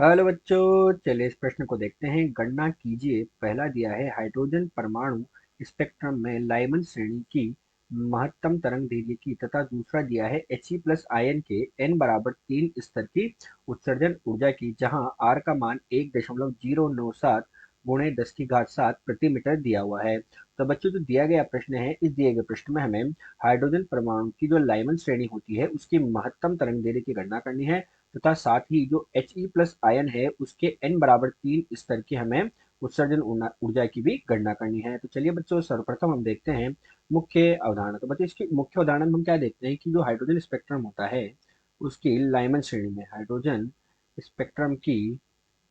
Hello बच्चों, चलिए इस प्रश्न को देखते हैं। गणना कीजिए। पहला दिया है हाइड्रोजन परमाणु स्पेक्ट्रम में लाइमन श्रेणी की महत्तम तरंग दैर्ध्य की, तथा दूसरा दिया है He प्लस आयन के n बराबर 3 स्तर की उत्सर्जन ऊर्जा की, जहां R का मान 1,097 गुणे 10 की घात 7 प्रति मीटर दिया हुआ है। तो बच्चों, जो दिया गया प्रश्न है, इस दिए गए प्रश्न में हमें हाइड्रोजन परमाणु की जो लाइमन श्रेणी होती है उसकी महत्तम तरंग दैर्ध्य की गणना करनी है, तथा साथ ही जो He प्लस आयन है उसके n बराबर 3 स्तर की हमें उत्सर्जन ऊर्जा की भी गणना करनी है। तो चलिए बच्चों, सर्वप्रथम हम देखते हैं मुख्य अवधारणा। तो बच्चों, इसकी मुख्य अवधारणा में हम क्या देखते हैं कि जो हाइड्रोजन स्पेक्ट्रम होता है उसकी लाइमन श्रेणी में, हाइड्रोजन स्पेक्ट्रम की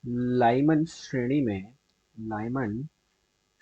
लाइमन श्रेणी में, लाइमन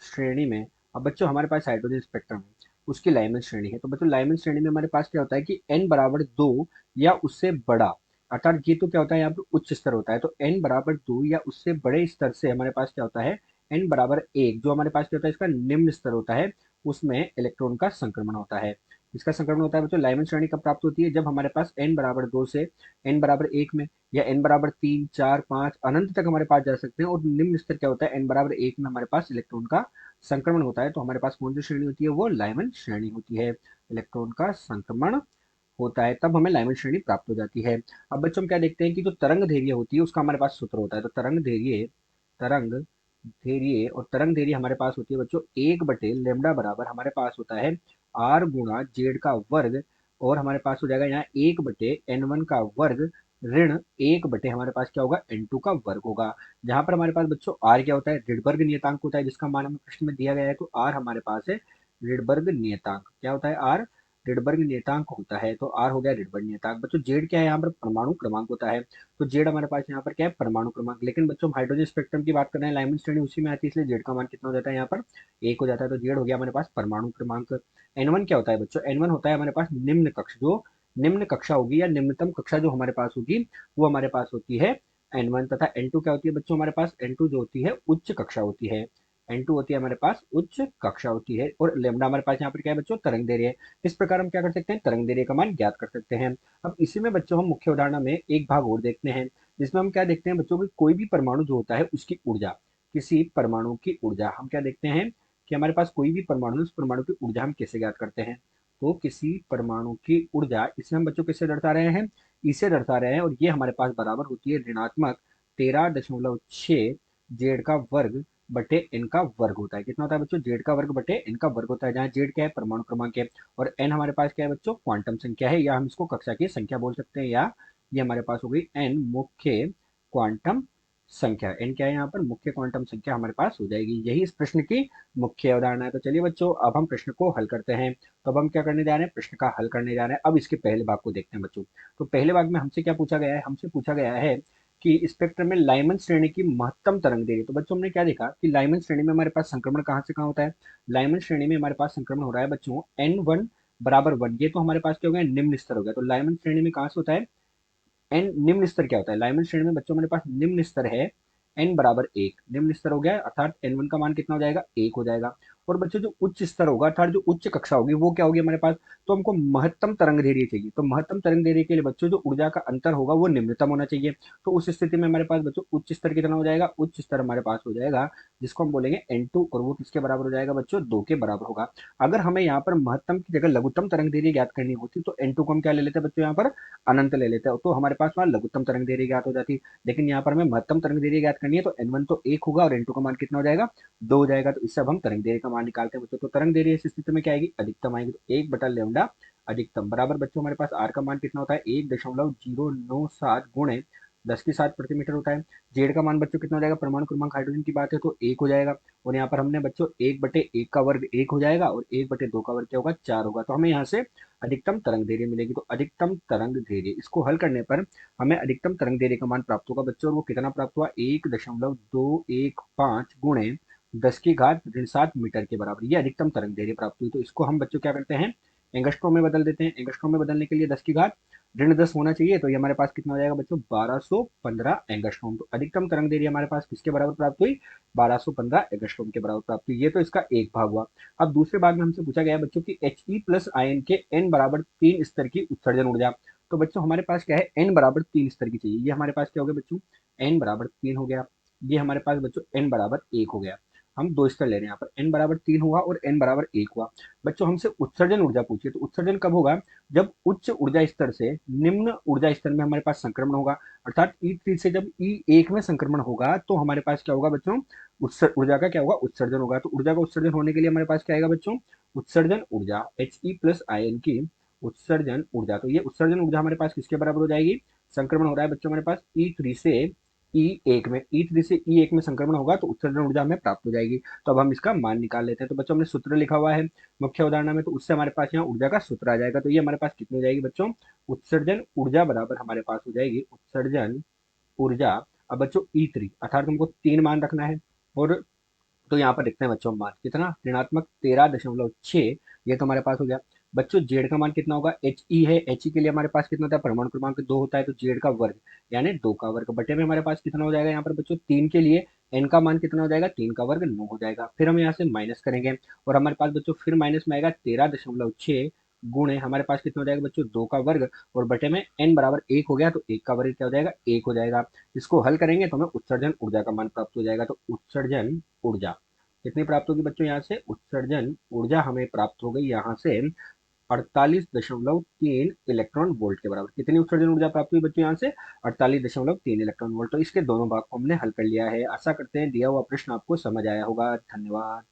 श्रेणी में, अब बच्चों हमारे पास हाइड्रोजन स्पेक्ट्रम है, उसकी लाइमन श्रेणी है। तो बच्चों लाइमन श्रेणी में हमारे पास क्या होता है कि n बराबर 2 या उससे बड़ा, अर्थात ये तो क्या होता है, यहाँ पर उच्च स्तर होता है। तो n बराबर 2 या उससे बड़े स्तर से हमारे पास क्या होता है, n बराबर 1 जो हमारे पास क्या होता है, इसका निम्न स्तर होता है, उसमें इलेक्ट्रॉन का संक्रमण होता है। इसका संक्रमण होता है बच्चों। लाइमन श्रेणी कब प्राप्त होती है, जब हमारे पास n बराबर 2 से n बराबर 1 में, या n बराबर 3 4 5 अनंत तक हमारे पास जा सकते हैं। और निम्न स्तर क्या होता है, n बराबर 1 में हमारे पास इलेक्ट्रॉन का संक्रमण होता है। तो हमारे पास कौन सी श्रेणी होती है, वो लाइमन श्रेणी होती है। इलेक्ट्रॉन का संक्रमण होता है तब हमें लाइमन श्रेणी प्राप्त हो जाती है। अब बच्चों हम क्या देखते हैं कि जो तरंग दैर्ध्य होती है उसका हमारे पास सूत्र होता है। तो तरंग दैर्ध्य और तरंग दैर्ध्य हमारे पास होती है बच्चों 1/λ बराबर हमारे पास होता है R गुणा जेड का वर्ग, और हमारे पास हो जाएगा यहाँ 1/n1 का वर्ग ऋण 1 हमारे पास क्या होगा, n2 का वर्ग होगा। जहां पर हमारे पास बच्चों R क्या होता है, रिडबर्ग नियतांक होता है, जिसका मान हमें प्रश्न में दिया गया है। तो R हमारे पास है रिडबर्ग नियतांक। क्या होता है, R रिडबर्ग नियतांक होता है। तो R हो गया रिडबर्ग नियतांक। बच्चों जेड क्या है, यहाँ पर परमाणु क्रमांक होता है। तो जेड हमारे पास यहाँ पर क्या है, परमाणु क्रमांक। लेकिन बच्चों हम हाइड्रोजन स्पेक्ट्रम की बात कर रहे हैं, लाइमन श्रेणी उसी में आती है, इसलिए जेड का मान कितना हो जाता है, यहाँ पर 1 हो जाता है। तो जेड हो गया हमारे पास परमाणु क्रमांक। एन वन क्या होता है बच्चों, एन वन होता है हमारे पास निम्न कक्ष। जो निम्न कक्षा होगी या निम्नतम कक्षा जो हमारे पास होगी वो हमारे पास होती है n1। तथा n2 क्या होती है बच्चों, हमारे पास n2 जो होती है उच्च कक्षा होती है। n2 होती है हमारे पास उच्च कक्षा होती है। और लेमडा हमारे पास यहाँ पर क्या है बच्चों, तरंग दैर्ध्य है। इस प्रकार हम क्या कर सकते हैं, तरंग दैर्ध्य का मान ज्ञात कर सकते हैं। अब इसी में बच्चों हम मुख्य उदाहरण में एक भाग और देखते हैं, जिसमें हम क्या देखते हैं बच्चों की कोई भी परमाणु जो होता है उसकी ऊर्जा, किसी परमाणु की ऊर्जा हम क्या देखते हैं कि हमारे पास कोई भी परमाणु है, उस परमाणु की ऊर्जा हम कैसे ज्ञात करते हैं। तो किसी परमाणु की ऊर्जा, इसे हम बच्चों कैसे दर्शा रहे हैं, इसे दर्शा रहे हैं। और ये हमारे पास बराबर होती है ऋणात्मक 13.6 जेड का वर्ग बटे एन का वर्ग होता है। कितना होता है बच्चों, जेड का वर्ग बटे एन का वर्ग होता है, जहाँ जेड क्या है, परमाणु क्रमांक है, और एन हमारे पास क्या है बच्चों, क्वांटम संख्या है, या हम इसको कक्षा की संख्या बोल सकते हैं, या ये हमारे पास हो गई एन मुख्य क्वांटम संख्या। एन क्या है, यहाँ पर मुख्य क्वांटम संख्या हमारे पास हो जाएगी। यही इस प्रश्न की मुख्य अवधारणा है। तो चलिए बच्चों, अब हम प्रश्न को हल करते हैं। तो अब हम क्या करने जा रहे हैं, प्रश्न का हल करने जा रहे हैं। अब इसके पहले भाग को देखते हैं बच्चों। तो पहले भाग में हमसे क्या पूछा गया है, हमसे पूछा गया है कि स्पेक्ट्रम में लाइमन श्रेणी की महत्तम तरंग दैर्ध्य। तो बच्चों हमने क्या देखा कि लाइमन श्रेणी में हमारे पास संक्रमण कहाँ से कहाँ होता है, लाइमन श्रेणी में हमारे पास संक्रमण हो रहा है बच्चों n1 बराबर 1। ये तो हमारे पास क्या हो गया, निम्न स्तर हो गया। तो लाइमन श्रेणी में कहाँ से होता है, एन निम्न स्तर क्या होता है, लाइमन श्रेणी में बच्चों हमारे पास निम्न स्तर है एन बराबर 1। निम्न स्तर हो गया है, अर्थात n1 का मान कितना हो जाएगा, 1 हो जाएगा। और बच्चों जो उच्च स्तर होगा, अर्थात जो उच्च कक्षा होगी, वो क्या होगी हमारे पास, तो हमको महत्तम तरंग दैर्ध्य चाहिए। तो महत्तम तरंग दैर्ध्य के लिए बच्चों जो ऊर्जा का अंतर होगा वो निम्नतम होना चाहिए। तो उस स्थिति में हमारे पास बच्चों उच्च स्तर कितना हो जाएगा, उच्च स्तर हमारे पास हो जाएगा जिसको हम बोलेंगे n2, और वो किसके बराबर हो जाएगा बच्चों, 2 के बराबर होगा। अगर हमें यहाँ पर महत्तम की जगह लघुत्तम तरंग दैर्ध्य ज्ञात करनी होती तो n2 को हम क्या ले लेते हैं बच्चों, यहाँ पर अनंत ले लेते हैं, तो हमारे पास वहाँ लघुत्तम तरंग दैर्ध्य ज्ञात हो जाती। लेकिन यहाँ पर हमें महत्तम तरंग दैर्ध्य ज्ञात करनी है, तो n1 तो 1 होगा और n2 का मान कितना हो जाएगा, 2 हो जाएगा। तो इससे अब हम तरंग दैर्ध्य का मान निकालते हैं बच्चों। तो तरंग दैर्ध्य इस स्थिति में क्या आएगी, अधिकतम आएगी। तो 1/λ अधिकतम बराबर बच्चों हमारे पास आर का मान कितना होता है, 1.097 गुणे 10 की 7 प्रति मीटर होता है। जेड का मान बच्चों कितना हो जाएगा, परमाणु क्रमांक हाइड्रोजन की बात है तो 1 हो जाएगा। और यहाँ पर हमने बच्चों 1/1 का वर्ग 1 हो जाएगा, और 1/2 का वर्ग क्या होगा, 4 होगा। तो हमें यहाँ से अधिकतम तरंग दैर्ध्य मिलेगी। तो अधिकतम तरंग दैर्ध्य, इसको हल करने पर हमें अधिकतम तरंग दैर्ध्य का मान प्राप्त होगा बच्चों। और वो कितना प्राप्त हुआ, 1.215 गुणे 10 की घात 7 मीटर के बराबर ये अधिकतम तरंग दैर्ध्य प्राप्त हुई। तो इसको हम बच्चों क्या करते हैं, एंगस्ट्रॉम में बदल देते हैं। एंगस्ट्रॉम में बदलने के लिए 10 की घात 10 होना चाहिए, तो ये हमारे पास कितना हो जाएगा बच्चों, 1215 एंगस्ट्रॉम। तो अधिकतम तरंग दैर्ध्य हमारे पास किसके बराबर प्राप्त हुई, 1215 एंगस्ट्रॉम के बराबर प्राप्त हुई। ये तो इसका एक भाग हुआ। अब दूसरे भाग में हमसे पूछा गया है बच्चों की He प्लस आयन के n बराबर 3 स्तर की उत्सर्जन ऊर्जा। तो बच्चों हमारे पास क्या है, n बराबर 3 स्तर की चाहिए। ये हमारे पास क्या हो गया बच्चों, n बराबर 3 हो गया। ये हमारे पास बच्चों n बराबर 1 हो गया। हम दो स्तर ले रहे हैं यहाँ पर, n बराबर 3 हुआ और n बराबर 1 हुआ। बच्चों हमसे उत्सर्जन ऊर्जा पूछिए, तो उत्सर्जन कब होगा, जब उच्च ऊर्जा स्तर से निम्न ऊर्जा स्तर में हमारे पास संक्रमण होगा। अर्थात E3 से जब E1 में संक्रमण होगा तो हमारे पास क्या होगा बच्चों, ऊर्जा का क्या होगा, उत्सर्जन होगा। तो ऊर्जा का उत्सर्जन होने के लिए हमारे पास क्या आएगा बच्चों, उत्सर्जन ऊर्जा He+In की उत्सर्जन ऊर्जा। तो ये उत्सर्जन ऊर्जा हमारे पास किसके बराबर हो जाएगी, संक्रमण हो रहा है बच्चों हमारे पास E3 से E1 में, E3 से E1 में संक्रमण होगा तो उत्सर्जन ऊर्जा हमें प्राप्त हो जाएगी। तो अब हम इसका मान निकाल लेते हैं। तो बच्चों हमने सूत्र लिखा हुआ है मुख्य उदाहरण में, तो उससे हमारे पास यहाँ ऊर्जा का सूत्र आ जाएगा। तो ये हमारे पास कितनी हो जाएगी बच्चों, उत्सर्जन ऊर्जा बराबर हमारे पास हो जाएगी उत्सर्जन ऊर्जा। अब बच्चों E3 अर्थात हमको 3 मान रखना है, और तो यहाँ पर लिखते हैं बच्चों मान कितना, ऋणात्मक 13.6, ये तो हमारे पास हो गया। बच्चों जेड का मान कितना होगा, एच ई है, एच ई के लिए हमारे पास कितना होता है, परमाणु क्रमांक 2 होता है, तो जेड का वर्ग यानी 2 का वर्ग बटे में हमारे पास कितना हो जाएगा यहाँ पर बच्चों 3 के लिए, एन का मान कितना हो जाएगा, 3 का वर्ग 9 हो जाएगा। फिर हम यहाँ से माइनस करेंगे और हमारे पास बच्चों फिर माइनस में आएगा 13.6 गुणे हमारे पास कितना हो जाएगा बच्चों 2 का वर्ग, और बटे में एन बराबर 1 हो गया, तो 1 का वर्ग क्या हो जाएगा, 1 हो जाएगा। इसको हल करेंगे तो हमें उत्सर्जन ऊर्जा का मान प्राप्त हो जाएगा। तो उत्सर्जन ऊर्जा कितनी प्राप्त होगी बच्चों, यहाँ से उत्सर्जन ऊर्जा हमें प्राप्त हो गई यहाँ से 48.3 इलेक्ट्रॉन वोल्ट के बराबर। कितनी उत्सर्जन ऊर्जा प्राप्त हुई बच्चों यहाँ से, 48.3 इलेक्ट्रॉन वोल्ट। तो इसके दोनों भाग को हमने हल कर लिया है। आशा करते हैं दिया हुआ प्रश्न आपको समझ आया होगा। धन्यवाद।